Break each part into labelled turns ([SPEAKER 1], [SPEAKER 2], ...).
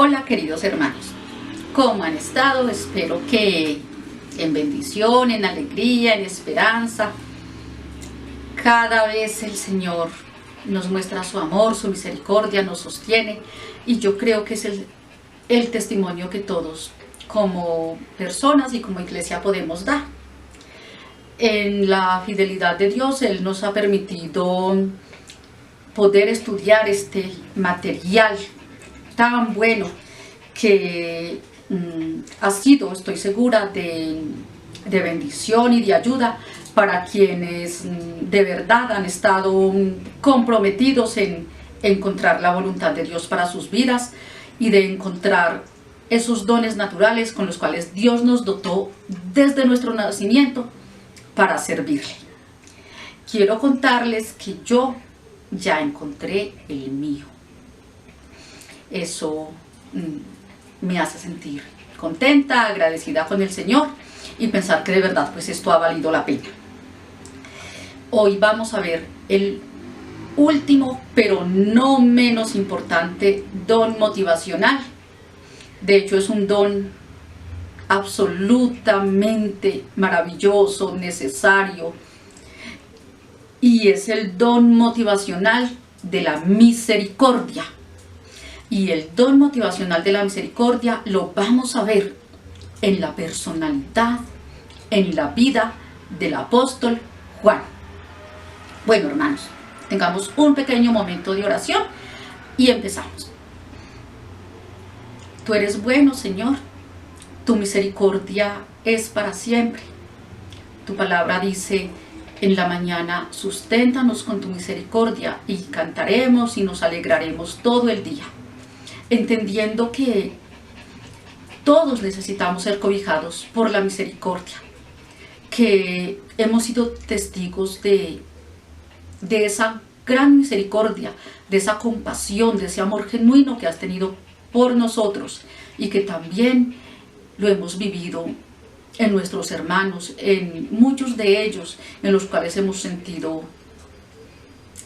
[SPEAKER 1] Hola queridos hermanos, ¿cómo han estado? Espero que en bendición, en alegría, en esperanza. Cada vez el Señor nos muestra su amor, su misericordia, nos sostiene, y yo creo que es el testimonio que todos como personas y como iglesia podemos dar. En la fidelidad de Dios, Él nos ha permitido poder estudiar este material tan bueno que ha sido, estoy segura, de bendición y de ayuda para quienes de verdad han estado comprometidos en encontrar la voluntad de Dios para sus vidas y de encontrar esos dones naturales con los cuales Dios nos dotó desde nuestro nacimiento para servirle. Quiero contarles que yo ya encontré el mío. Eso me hace sentir contenta, agradecida con el Señor y pensar que de verdad pues esto ha valido la pena. Hoy vamos a ver el último, pero no menos importante, don motivacional. De hecho es un don absolutamente maravilloso, necesario, y es el don motivacional de la misericordia. Y el don motivacional de la misericordia lo vamos a ver en la personalidad, en la vida del apóstol Juan. Bueno, hermanos, tengamos un pequeño momento de oración y empezamos. Tú eres bueno, Señor. Tu misericordia es para siempre. Tu palabra dice: en la mañana susténtanos con tu misericordia, y cantaremos y nos alegraremos todo el día, entendiendo que todos necesitamos ser cobijados por la misericordia, que hemos sido testigos de esa gran misericordia, de esa compasión, de ese amor genuino que has tenido por nosotros, y que también lo hemos vivido en nuestros hermanos, en muchos de ellos, en los cuales hemos sentido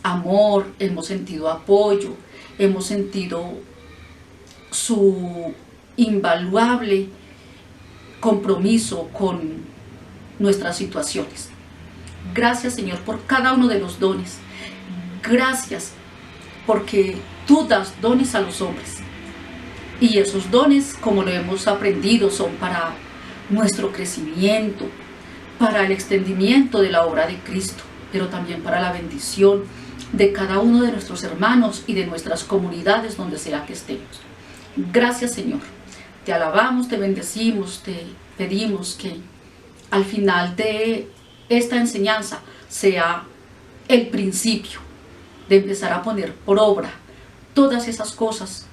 [SPEAKER 1] amor, hemos sentido apoyo, hemos sentido su invaluable compromiso con nuestras situaciones. Gracias, Señor, por cada uno de los dones. Gracias porque tú das dones a los hombres, y esos dones, como lo hemos aprendido, son para nuestro crecimiento, para el extendimiento de la obra de Cristo, pero también para la bendición de cada uno de nuestros hermanos y de nuestras comunidades donde sea que estemos. Gracias, Señor. Te alabamos, te bendecimos, te pedimos que al final de esta enseñanza sea el principio de empezar a poner por obra todas esas cosas,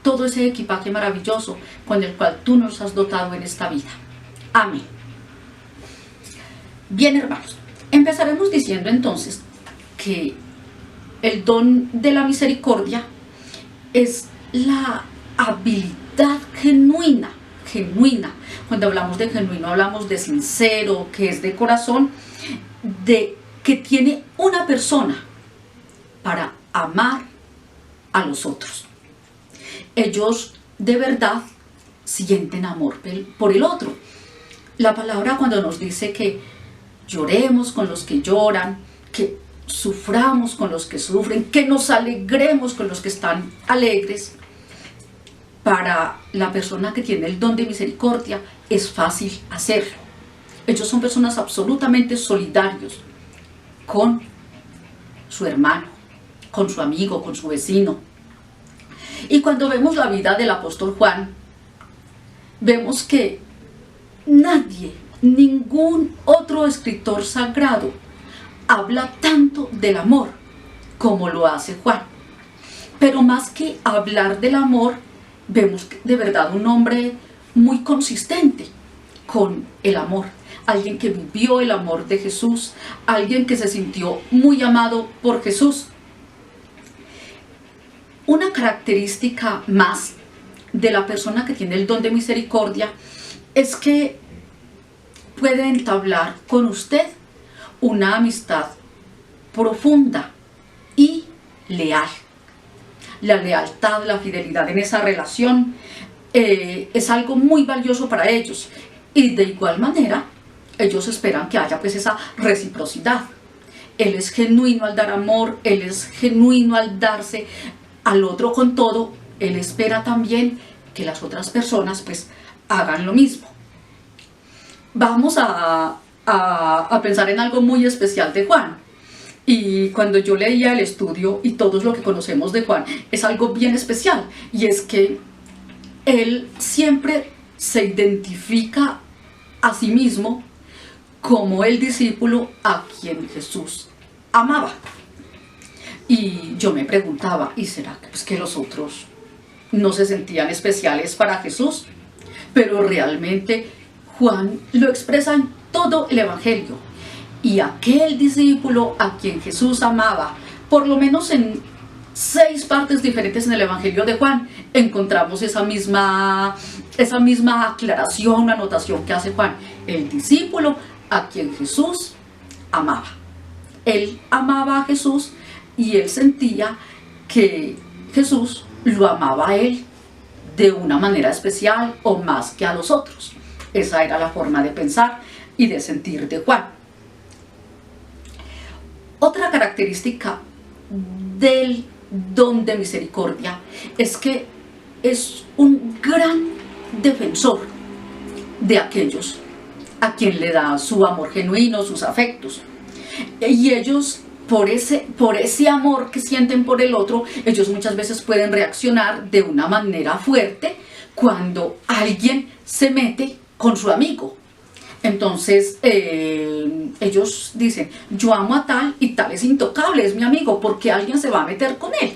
[SPEAKER 1] todo ese equipaje maravilloso con el cual tú nos has dotado en esta vida. Amén. Bien, hermanos, empezaremos diciendo entonces que el don de la misericordia es la habilidad genuina. Cuando hablamos de genuino, hablamos de sincero, que es de corazón, de que tiene una persona para amar a los otros. Ellos de verdad sienten amor por el otro. La palabra, cuando nos dice que lloremos con los que lloran, que suframos con los que sufren, que nos alegremos con los que están alegres, para la persona que tiene el don de misericordia es fácil hacerlo. Ellos son personas absolutamente solidarios con su hermano, con su amigo, con su vecino. Y cuando vemos la vida del apóstol Juan, vemos que nadie, ningún otro escritor sagrado habla tanto del amor como lo hace Juan. Pero más que hablar del amor, vemos de verdad un hombre muy consistente con el amor. Alguien que vivió el amor de Jesús, alguien que se sintió muy amado por Jesús. Una característica más de la persona que tiene el don de misericordia es que puede entablar con usted una amistad profunda y leal. la lealtad, la fidelidad en esa relación es algo muy valioso para ellos. Y de igual manera, ellos esperan que haya pues esa reciprocidad. Él es genuino al dar amor, Él es genuino al darse al otro con todo. Él espera también que las otras personas pues hagan lo mismo. Vamos a pensar en algo muy especial de Juan. Y cuando yo leía el estudio y todos lo que conocemos de Juan, es algo bien especial. Y es que él siempre se identifica a sí mismo como el discípulo a quien Jesús amaba. Y yo me preguntaba, ¿y será que, pues, que los otros no se sentían especiales para Jesús? Pero realmente Juan lo expresa en todo el Evangelio. Y aquel discípulo a quien Jesús amaba, por lo menos en 6 partes diferentes en el Evangelio de Juan, encontramos esa misma aclaración, anotación que hace Juan. El discípulo a quien Jesús amaba. Él amaba a Jesús y él sentía que Jesús lo amaba a él de una manera especial o más que a los otros. Esa era la forma de pensar y de sentir de Juan. Otra característica del don de misericordia es que es un gran defensor de aquellos a quien le da su amor genuino, sus afectos. Y ellos, por ese amor que sienten por el otro, ellos muchas veces pueden reaccionar de una manera fuerte cuando alguien se mete con su amigo. Entonces ellos dicen, yo amo a tal y tal es intocable, es mi amigo, porque alguien se va a meter con él.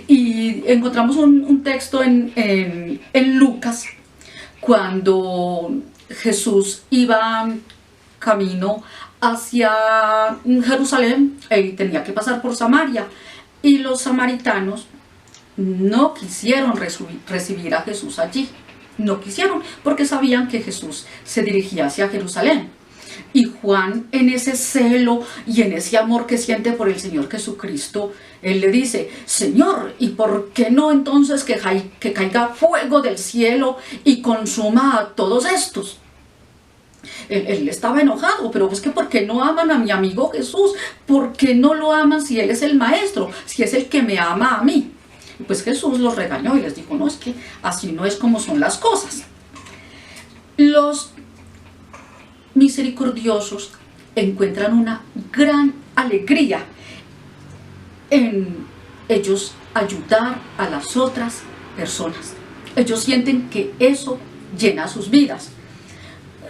[SPEAKER 1] Y encontramos un texto en Lucas, cuando Jesús iba camino hacia Jerusalén y tenía que pasar por Samaria, y los samaritanos no quisieron recibir a Jesús allí. No quisieron, porque sabían que Jesús se dirigía hacia Jerusalén. Y Juan, en ese celo y en ese amor que siente por el Señor Jesucristo, él le dice, Señor, ¿y por qué no entonces que caiga fuego del cielo y consuma a todos estos? Él estaba enojado, pero es que ¿por qué no aman a mi amigo Jesús? ¿Por qué no lo aman si Él es el Maestro, si es el que me ama a mí? Y pues Jesús los regañó y les dijo, no, es que así no es como son las cosas. Los misericordiosos encuentran una gran alegría en ellos ayudar a las otras personas. Ellos sienten que eso llena sus vidas.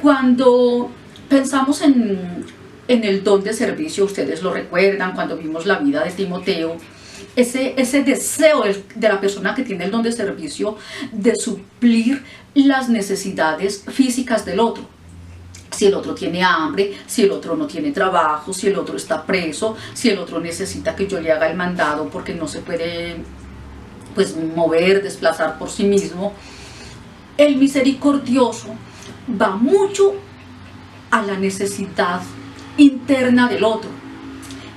[SPEAKER 1] Cuando pensamos en el don de servicio, ustedes lo recuerdan cuando vimos la vida de Timoteo, ese deseo de la persona que tiene el don de servicio de suplir las necesidades físicas del otro. Si el otro tiene hambre, si el otro no tiene trabajo, si el otro está preso, si el otro necesita que yo le haga el mandado porque no se puede pues mover, desplazar por sí mismo. El misericordioso va mucho a la necesidad interna del otro.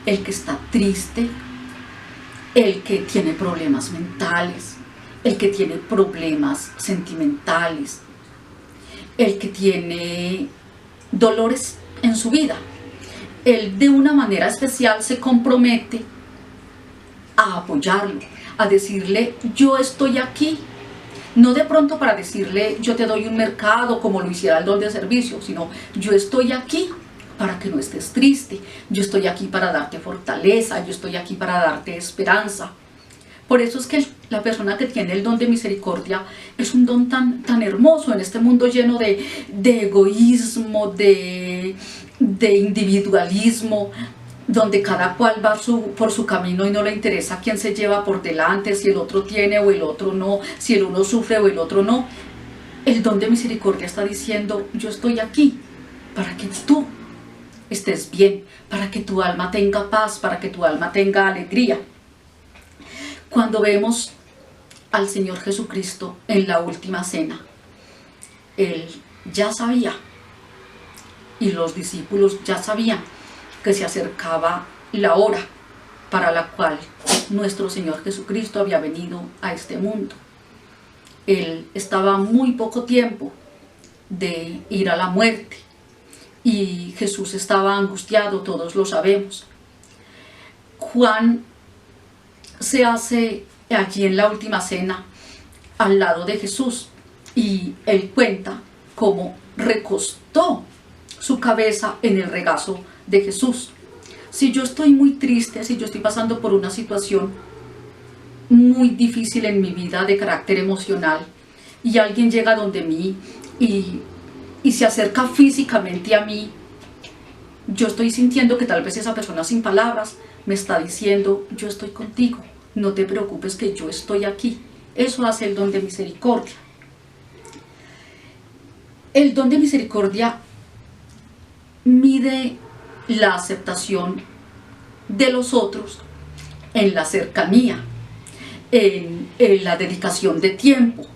[SPEAKER 1] El que está triste, el que tiene problemas mentales, el que tiene problemas sentimentales, el que tiene dolores en su vida. Él de una manera especial se compromete a apoyarlo, a decirle, yo estoy aquí. No de pronto para decirle, yo te doy un mercado como lo hiciera el don de servicio, sino yo estoy aquí para que no estés triste, yo estoy aquí para darte fortaleza, yo estoy aquí para darte esperanza. Por eso es que la persona que tiene el don de misericordia es un don tan hermoso en este mundo lleno de egoísmo, de individualismo, donde cada cual va por su camino y no le interesa quién se lleva por delante, si el otro tiene o el otro no, si el uno sufre o el otro no. El don de misericordia está diciendo, yo estoy aquí para que tú estés bien, para que tu alma tenga paz, para que tu alma tenga alegría. Cuando vemos al Señor Jesucristo en la última cena, Él ya sabía, y los discípulos ya sabían, que se acercaba la hora para la cual nuestro Señor Jesucristo había venido a este mundo. Él estaba muy poco tiempo de ir a la muerte y Jesús estaba angustiado, todos lo sabemos. Juan se hace allí en la última cena al lado de Jesús y él cuenta cómo recostó su cabeza en el regazo de Jesús. Si yo estoy muy triste, si yo estoy pasando por una situación muy difícil en mi vida de carácter emocional y alguien llega donde mí y se acerca físicamente a mí, yo estoy sintiendo que tal vez esa persona sin palabras me está diciendo: yo estoy contigo, no te preocupes que yo estoy aquí. Eso hace el don de misericordia. El don de misericordia mide la aceptación de los otros en la cercanía, en la dedicación de tiempo,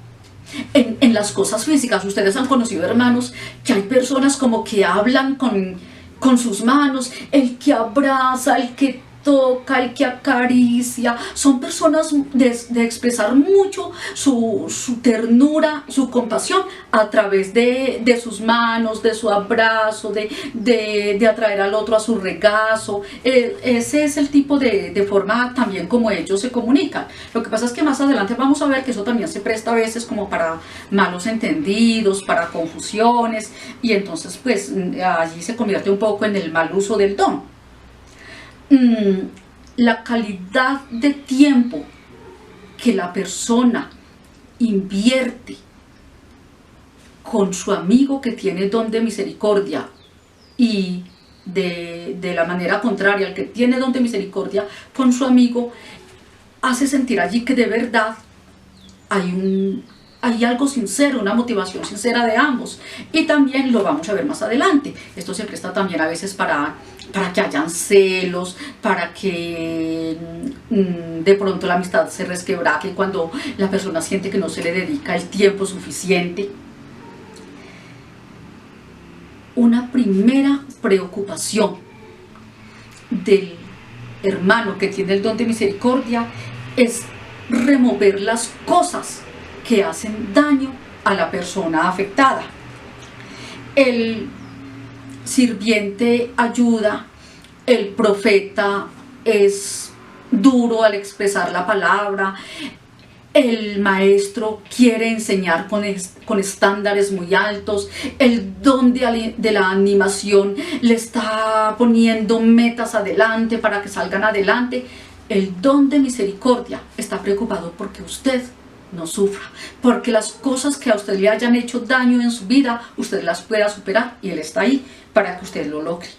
[SPEAKER 1] en las cosas físicas. Ustedes han conocido hermanos que hay personas como que hablan con sus manos, el que abraza, el que toca, el que acaricia. Son personas de expresar mucho su ternura, su compasión a través de sus manos, de su abrazo, de atraer al otro a su regazo. Ese es el tipo de forma también como ellos se comunican. Lo que pasa es que más adelante vamos a ver que eso también se presta a veces como para malos entendidos, para confusiones, y entonces pues allí se convierte un poco en el mal uso del don. La calidad de tiempo que la persona invierte con su amigo que tiene don de misericordia y de la manera contraria, el que tiene don de misericordia con su amigo, hace sentir allí que de verdad hay algo sincero, una motivación sincera de ambos. Y también lo vamos a ver más adelante. Esto se presta también a veces para que hayan celos, para que de pronto la amistad se resquebraje cuando la persona siente que no se le dedica el tiempo suficiente. Una primera preocupación del hermano que tiene el don de misericordia es remover las cosas que hacen daño a la persona afectada. El sirviente ayuda, el profeta es duro al expresar la palabra, el maestro quiere enseñar con estándares muy altos, el don de la animación le está poniendo metas adelante para que salgan adelante. El don de misericordia está preocupado porque usted no sufra, porque las cosas que a usted le hayan hecho daño en su vida, usted las pueda superar, y Él está ahí para que usted lo logre.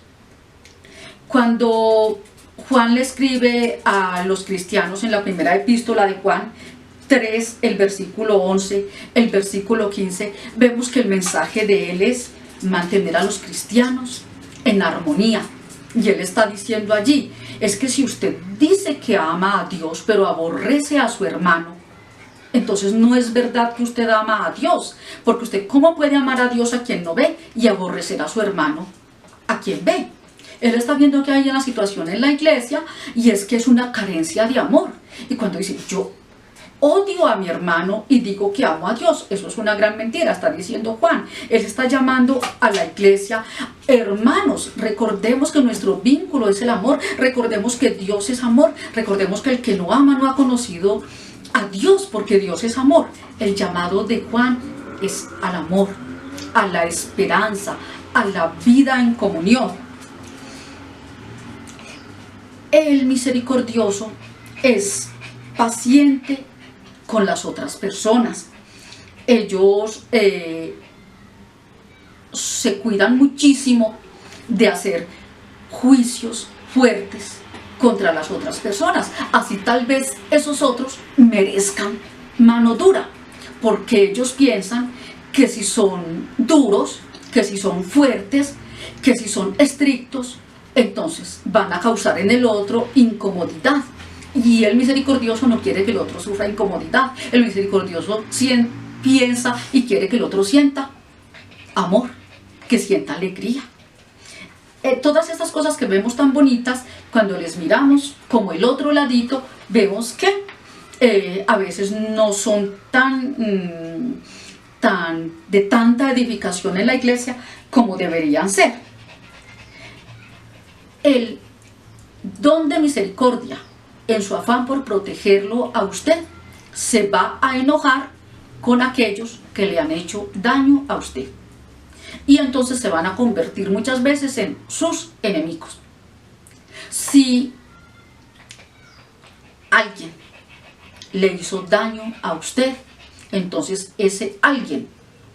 [SPEAKER 1] Cuando Juan le escribe a los cristianos en la primera epístola de Juan 3, el versículo 11, el versículo 15, vemos que el mensaje de él es mantener a los cristianos en armonía. Y él está diciendo allí, es que si usted dice que ama a Dios, pero aborrece a su hermano, entonces no es verdad que usted ama a Dios, porque usted ¿cómo puede amar a Dios a quien no ve y aborrecer a su hermano a quien ve? Él está viendo que hay una situación en la iglesia y es que es una carencia de amor. Y cuando dice yo odio a mi hermano y digo que amo a Dios, eso es una gran mentira, está diciendo Juan. Él está llamando a la iglesia: hermanos, recordemos que nuestro vínculo es el amor, recordemos que Dios es amor, recordemos que el que no ama no ha conocido a Dios, porque Dios es amor. El llamado de Juan es al amor, a la esperanza, a la vida en comunión. El misericordioso es paciente con las otras personas. Ellos se cuidan muchísimo de hacer juicios fuertes contra las otras personas, así tal vez esos otros merezcan mano dura, porque ellos piensan que si son duros, que si son fuertes, que si son estrictos, entonces van a causar en el otro incomodidad. Y el misericordioso no quiere que el otro sufra incomodidad. El misericordioso piensa y quiere que el otro sienta amor, que sienta alegría. Todas estas cosas que vemos tan bonitas, cuando les miramos como el otro ladito, vemos que a veces no son de tanta edificación en la iglesia como deberían ser. El don de misericordia, en su afán por protegerlo a usted, se va a enojar con aquellos que le han hecho daño a usted. Y entonces se van a convertir muchas veces en sus enemigos. Si alguien le hizo daño a usted, entonces ese alguien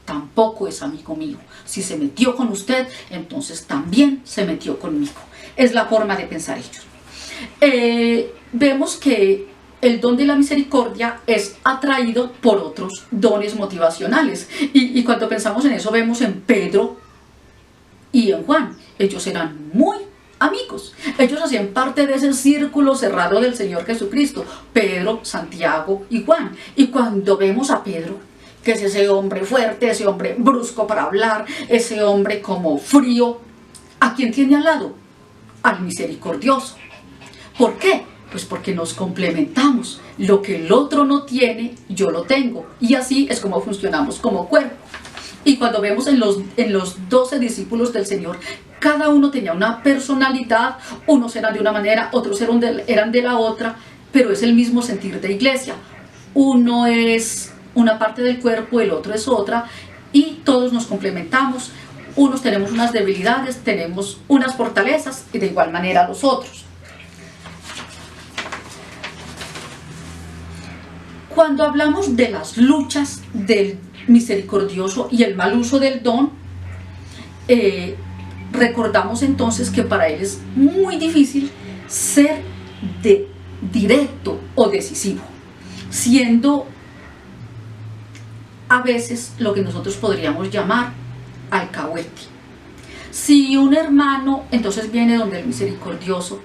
[SPEAKER 1] tampoco es amigo mío. Si se metió con usted, entonces también se metió conmigo. Es la forma de pensar ellos. Vemos que el don de la misericordia es atraído por otros dones motivacionales. Y cuando pensamos en eso, vemos en Pedro y en Juan. Ellos eran muy amigos. Ellos hacían parte de ese círculo cerrado del Señor Jesucristo. Pedro, Santiago y Juan. Y cuando vemos a Pedro, que es ese hombre fuerte, ese hombre brusco para hablar, ese hombre como frío, ¿a quién tiene al lado? Al misericordioso. ¿Por qué? Pues porque nos complementamos. Lo que el otro no tiene, yo lo tengo. Y así es como funcionamos como cuerpo. Y cuando vemos en los 12 discípulos del Señor, cada uno tenía una personalidad. Unos eran de una manera, otros eran de la otra, pero es el mismo sentir de iglesia. Uno es una parte del cuerpo, el otro es otra, y todos nos complementamos. Unos tenemos unas debilidades, tenemos unas fortalezas, y de igual manera los otros. Cuando hablamos de las luchas del misericordioso y el mal uso del don, recordamos entonces que para él es muy difícil ser directo o decisivo, siendo a veces lo que nosotros podríamos llamar alcahuete. Si un hermano entonces viene donde el misericordioso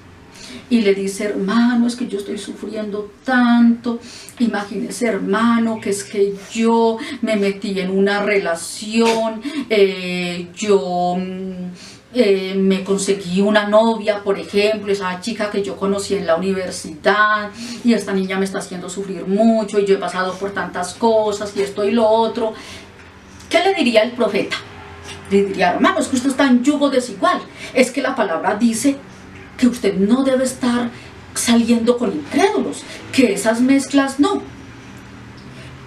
[SPEAKER 1] y le dice: hermano, es que yo estoy sufriendo tanto, imagínese, hermano, que es que yo me metí en una relación, me conseguí una novia, por ejemplo, esa chica que yo conocí en la universidad, y esta niña me está haciendo sufrir mucho, y yo he pasado por tantas cosas, y esto y lo otro. ¿Qué le diría el profeta? Le diría: hermano, es que usted está en yugo desigual, es que la palabra dice que usted no debe estar saliendo con incrédulos, que esas mezclas no.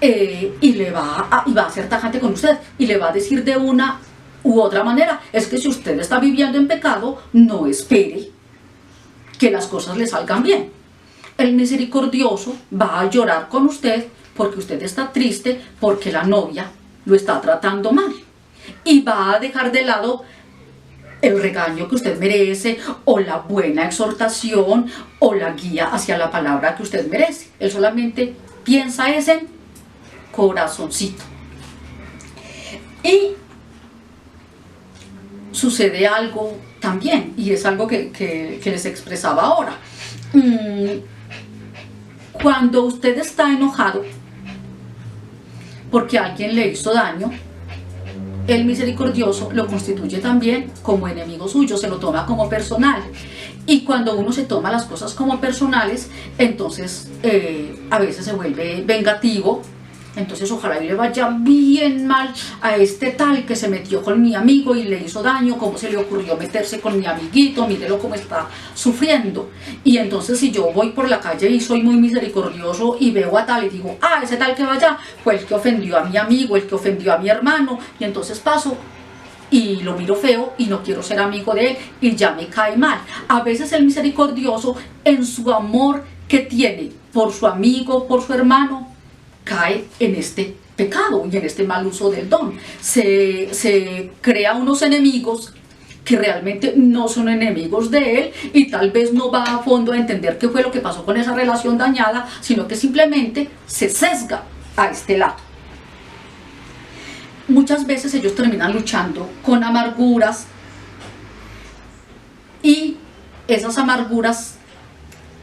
[SPEAKER 1] Y va a ser tajante con usted, y le va a decir de una u otra manera: es que si usted está viviendo en pecado, no espere que las cosas le salgan bien. El misericordioso va a llorar con usted porque usted está triste porque la novia lo está tratando mal, y va a dejar de lado el regaño que usted merece, o la buena exhortación, o la guía hacia la palabra que usted merece. Él solamente piensa ese corazoncito. Y sucede algo también, y es algo que les expresaba ahora. Cuando usted está enojado porque alguien le hizo daño, el misericordioso lo constituye también como enemigo suyo, se lo toma como personal. Y cuando uno se toma las cosas como personales, entonces a veces se vuelve vengativo. Entonces ojalá y le vaya bien mal a este tal que se metió con mi amigo y le hizo daño. ¿Cómo se le ocurrió meterse con mi amiguito? Mírelo cómo está sufriendo. Y entonces si yo voy por la calle y soy muy misericordioso y veo a tal y digo: ah, ese tal que va allá fue el que ofendió a mi amigo, el que ofendió a mi hermano, y entonces paso y lo miro feo y no quiero ser amigo de él y ya me cae mal. A veces el misericordioso, en su amor que tiene por su amigo, por su hermano, cae en este pecado y en este mal uso del don. Se crea unos enemigos que realmente no son enemigos de él, y tal vez no va a fondo a entender qué fue lo que pasó con esa relación dañada, sino que simplemente se sesga a este lado. Muchas veces ellos terminan luchando con amarguras, y esas amarguras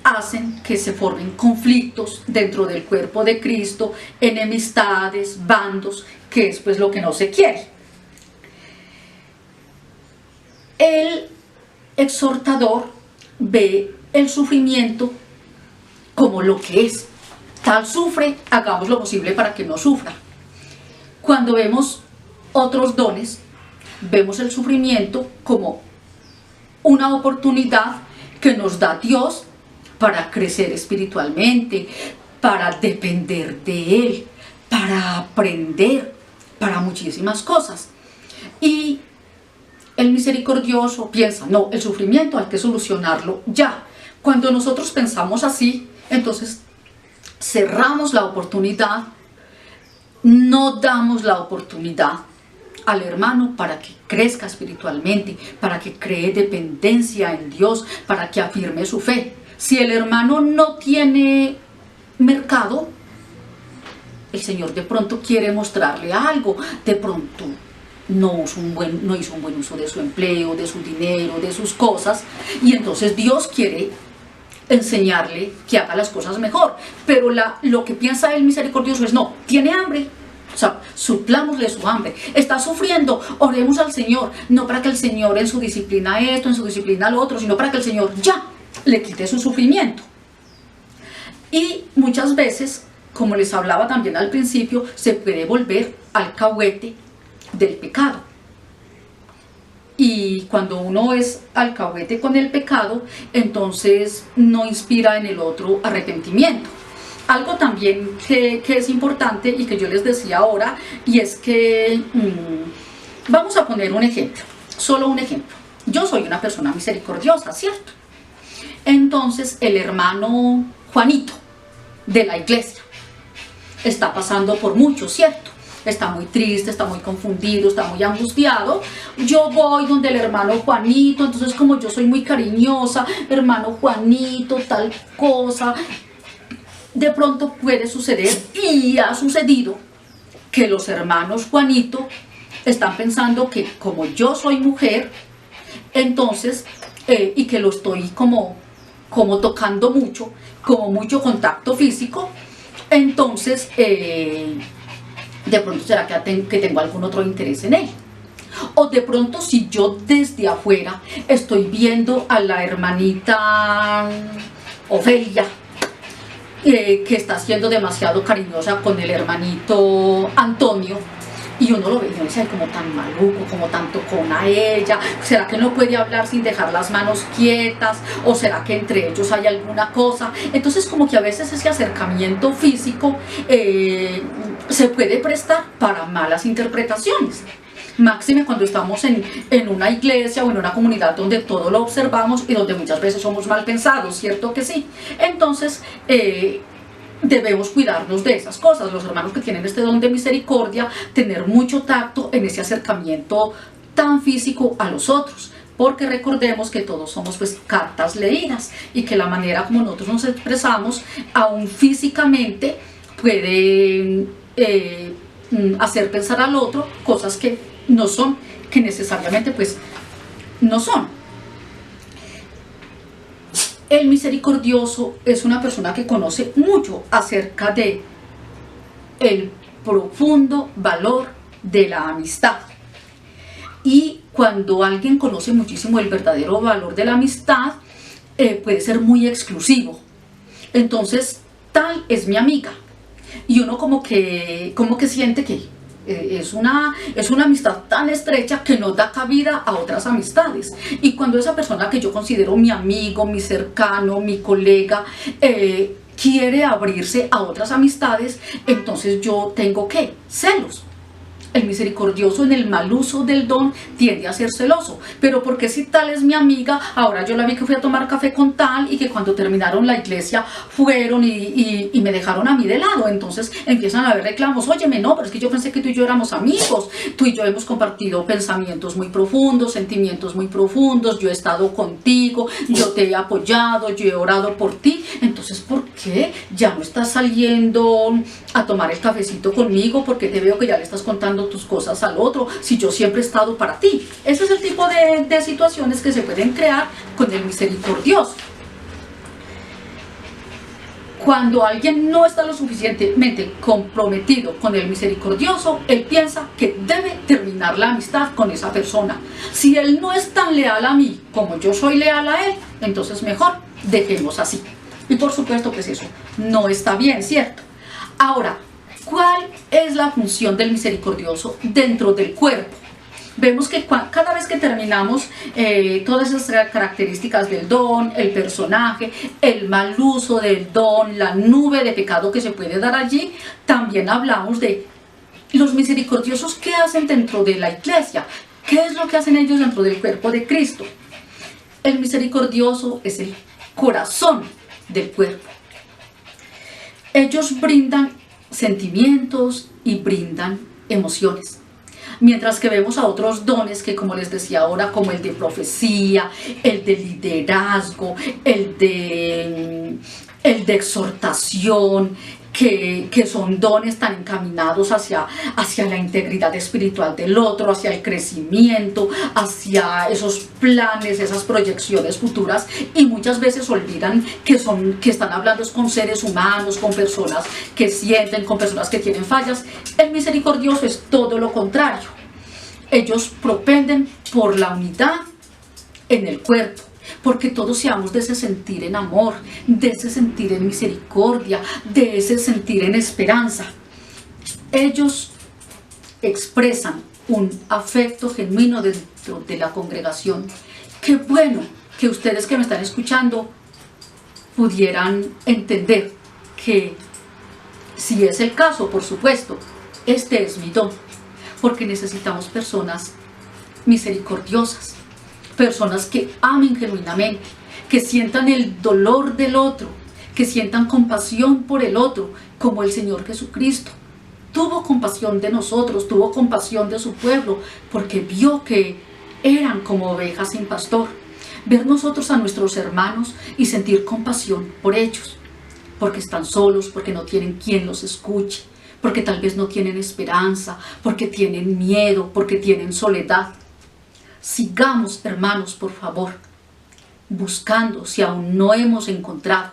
[SPEAKER 1] hacen que se formen conflictos dentro del cuerpo de Cristo, enemistades, bandos, que es pues lo que no se quiere. El exhortador ve el sufrimiento como lo que es. Tal sufre, hagamos lo posible para que no sufra. Cuando vemos otros dones, vemos el sufrimiento como una oportunidad que nos da Dios para crecer espiritualmente, para depender de Él, para aprender, para muchísimas cosas. Y el misericordioso piensa, no, el sufrimiento hay que solucionarlo ya. Cuando nosotros pensamos así, entonces cerramos la oportunidad, no damos la oportunidad al hermano para que crezca espiritualmente, para que cree dependencia en Dios, para que afirme su fe. Si el hermano no tiene mercado, el Señor de pronto quiere mostrarle algo, de pronto no hizo un buen uso de su empleo, de su dinero, de sus cosas, y entonces Dios quiere enseñarle que haga las cosas mejor. Pero lo que piensa el misericordioso es, no, tiene hambre, o sea, suplámosle su hambre, está sufriendo, oremos al Señor, no para que el Señor en su disciplina esto, en su disciplina lo otro, sino para que el Señor ya le quite su sufrimiento. Y muchas veces, como les hablaba también al principio, se puede volver alcahuete del pecado. Y cuando uno es alcahuete con el pecado, entonces no inspira en el otro arrepentimiento. Algo también que es importante y que yo les decía ahora, y es que vamos a poner un ejemplo, solo un ejemplo. Yo soy una persona misericordiosa, ¿cierto? Entonces el hermano Juanito de la iglesia está pasando por mucho, ¿cierto? Está muy triste, está muy confundido, está muy angustiado. Yo voy donde el hermano Juanito, entonces como yo soy muy cariñosa, hermano Juanito, tal cosa. De pronto puede suceder, y ha sucedido, que los hermanos Juanito están pensando que como yo soy mujer, entonces, y que lo estoy como tocando mucho, como mucho contacto físico, entonces de pronto será que tengo algún otro interés en él. O de pronto si yo desde afuera estoy viendo a la hermanita Ofelia, que está siendo demasiado cariñosa con el hermanito Antonio, y uno lo ve y uno dice, como tan maluco, como tan tocona a ella, ¿será que no puede hablar sin dejar las manos quietas? ¿O será que entre ellos hay alguna cosa? Entonces como que a veces ese acercamiento físico se puede prestar para malas interpretaciones. Máxime cuando estamos en una iglesia o en una comunidad donde todo lo observamos y donde muchas veces somos mal pensados, ¿cierto que sí? Entonces debemos cuidarnos de esas cosas. Los hermanos que tienen este don de misericordia, tener mucho tacto en ese acercamiento tan físico a los otros, porque recordemos que todos somos pues cartas leídas, y que la manera como nosotros nos expresamos aún físicamente puede hacer pensar al otro cosas que no son, que necesariamente pues no son. El misericordioso es una persona que conoce mucho acerca de el profundo valor de la amistad. Y cuando alguien conoce muchísimo el verdadero valor de la amistad, puede ser muy exclusivo. Entonces, tal es mi amiga. Y uno como que siente que es una amistad tan estrecha que no da cabida a otras amistades. Y cuando esa persona que yo considero mi amigo, mi cercano, mi colega, quiere abrirse a otras amistades, entonces yo tengo ¿qué? Celos. El misericordioso en el mal uso del don tiende a ser celoso. Pero porque si tal es mi amiga, ahora yo la vi que fui a tomar café con tal, y que cuando terminaron la iglesia fueron y me dejaron a mí de lado. Entonces empiezan a haber reclamos. Óyeme, no, pero es que yo pensé que tú y yo éramos amigos. Tú y yo hemos compartido pensamientos muy profundos, sentimientos muy profundos. Yo he estado contigo, yo te he apoyado, yo he orado por ti. Entonces, ¿por qué ya no estás saliendo a tomar el cafecito conmigo? Porque te veo que ya le estás contando tus cosas al otro, si yo siempre he estado para ti. Ese es el tipo de situaciones que se pueden crear con el misericordioso. Cuando alguien no está lo suficientemente comprometido con el misericordioso, él piensa que debe terminar la amistad con esa persona. Si él no es tan leal a mí como yo soy leal a él, entonces mejor dejemos así. Y por supuesto, pues eso no está bien, ¿cierto? Ahora, ¿cuál es la función del misericordioso dentro del cuerpo? Vemos que cada vez que terminamos todas esas características del don, el personaje, el mal uso del don, la nube de pecado que se puede dar allí, también hablamos de los misericordiosos. ¿Qué hacen dentro de la iglesia? ¿Qué es lo que hacen ellos dentro del cuerpo de Cristo? El misericordioso es el corazón del cuerpo. Ellos brindan sentimientos y brindan emociones. Mientras que vemos a otros dones que, como les decía ahora, como el de profecía, el de liderazgo, el de exhortación, que son dones tan encaminados hacia la integridad espiritual del otro, hacia el crecimiento, hacia esos planes, esas proyecciones futuras, y muchas veces olvidan que están hablando con seres humanos, con personas que sienten, con personas que tienen fallas. El misericordioso es todo lo contrario. Ellos propenden por la unidad en el cuerpo, porque todos seamos de ese sentir en amor, de ese sentir en misericordia, de ese sentir en esperanza. Ellos expresan un afecto genuino dentro de la congregación. Qué bueno que ustedes que me están escuchando pudieran entender que, si es el caso, por supuesto, este es mi don, porque necesitamos personas misericordiosas, personas que amen genuinamente, que sientan el dolor del otro, que sientan compasión por el otro, como el Señor Jesucristo tuvo compasión de nosotros, tuvo compasión de su pueblo, porque vio que eran como ovejas sin pastor. Ver nosotros a nuestros hermanos y sentir compasión por ellos, porque están solos, porque no tienen quien los escuche, porque tal vez no tienen esperanza, porque tienen miedo, porque tienen soledad. Sigamos, hermanos, por favor, buscando, si aún no hemos encontrado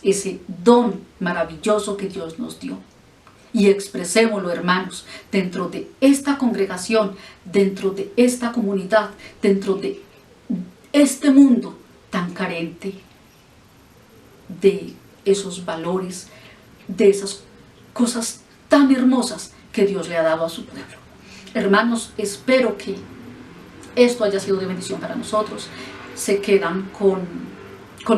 [SPEAKER 1] ese don maravilloso que Dios nos dio. Y expresémoslo, hermanos, dentro de esta congregación, dentro de esta comunidad, dentro de este mundo tan carente de esos valores, de esas cosas tan hermosas que Dios le ha dado a su pueblo. Hermanos, espero que esto haya sido de bendición para nosotros. Se quedan con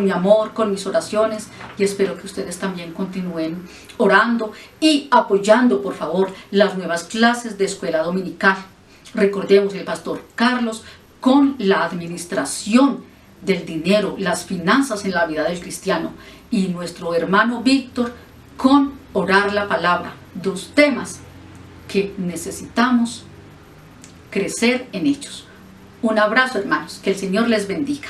[SPEAKER 1] mi amor, con mis oraciones, y espero que ustedes también continúen orando y apoyando, por favor, las nuevas clases de escuela dominical. Recordemos, el pastor Carlos con la administración del dinero, las finanzas en la vida del cristiano, y nuestro hermano Víctor con orar la palabra. Dos temas que necesitamos crecer en ellos. Un abrazo, hermanos, que el Señor les bendiga.